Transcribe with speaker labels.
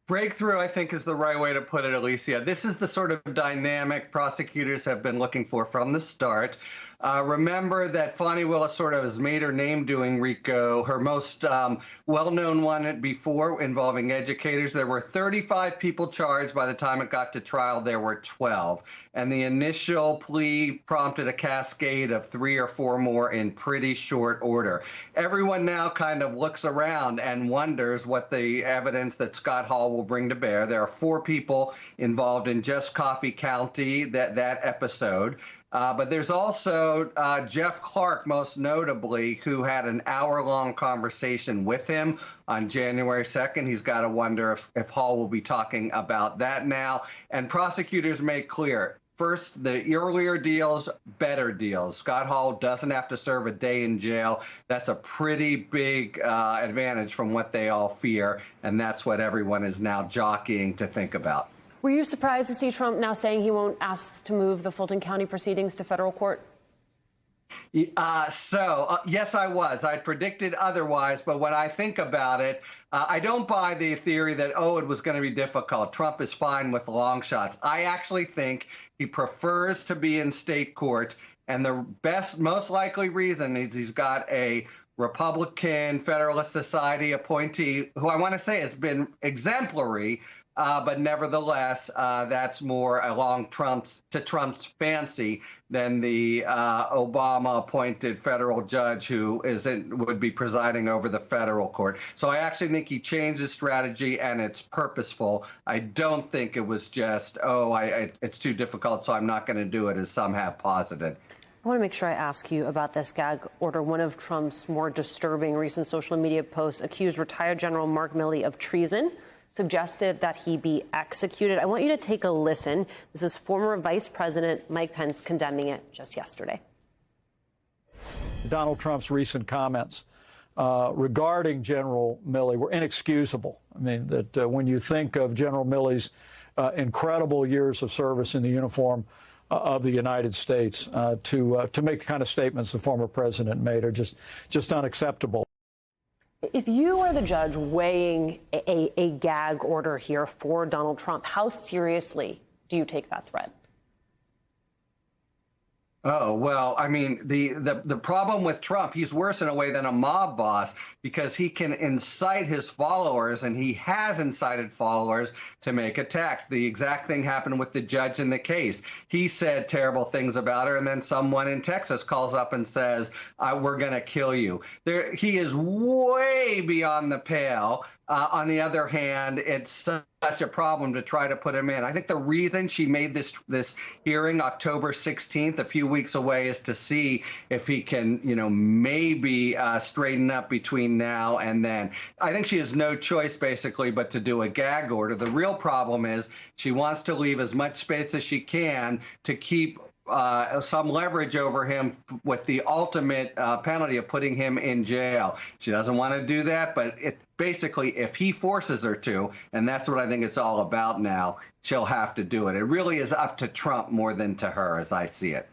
Speaker 1: Breakthrough, I think, is the right way to put it, Alicia. This is the sort of dynamic prosecutors have been looking for from the start. Remember that Fani Willis sort of has made her name doing RICO. Her most well-known one before involving educators. There were 35 people charged. By the time it got to trial, there were 12. And the initial plea prompted a cascade of 3 or 4 more in pretty short order. Everyone now kind of looks around and wonders what the evidence that Scott Hall will bring to bear. There are 4 people involved in just Coffee County, that episode. But there's also Jeff Clark, most notably, who had an hour-long conversation with him on January 2nd. He's got to wonder if Hall will be talking about that now. And prosecutors make clear, first, the earlier deals, better deals. Scott Hall doesn't have to serve a day in jail. That's a pretty big advantage from what they all fear, and that's what everyone is now jockeying to think about.
Speaker 2: Were you surprised to see Trump now saying he won't ask to move the Fulton County proceedings to federal court?
Speaker 1: Yes, I was. I predicted otherwise, but when I think about it, I don't buy the theory that, oh, it was going to be difficult. Trump is fine with long shots. I actually think he prefers to be in state court, and the most likely reason is he's got a Republican Federalist Society appointee who I want to say has been exemplary. But nevertheless, that's more along Trump's fancy than the Obama-appointed federal judge who would be presiding over the federal court. So I actually think he changed his strategy, and it's purposeful. I don't think it was just, it's too difficult, so I'm not going to do it, as some have posited.
Speaker 2: I want to make sure I ask you about this gag order. One of Trump's more disturbing recent social media posts accused retired General Mark Milley of treason, suggested that he be executed. I want you to take a listen. This is former Vice President Mike Pence condemning it just yesterday.
Speaker 3: Donald Trump's recent comments regarding General Milley were inexcusable. I mean, that when you think of General Milley's incredible years of service in the uniform of the United States, to make the kind of statements the former president made are just unacceptable.
Speaker 2: If you are the judge weighing a gag order here for Donald Trump, how seriously do you take that threat?
Speaker 1: Oh, well, I mean, the problem with Trump, he's worse in a way than a mob boss because he can incite his followers, and he has incited followers to make attacks. The exact thing happened with the judge in the case. He said terrible things about her, and then someone in Texas calls up and says, we're going to kill you. He is way beyond the pale. On the other hand, it's such a problem to try to put him in. I think the reason she made this hearing October 16th, a few weeks away, is to see if he can, maybe straighten up between now and then. I think she has no choice, basically, but to do a gag order. The real problem is she wants to leave as much space as she can to keep some leverage over him with the ultimate penalty of putting him in jail. She doesn't want to do that, but basically, if he forces her to, and that's what I think it's all about now, she'll have to do it. It really is up to Trump more than to her, as I see it.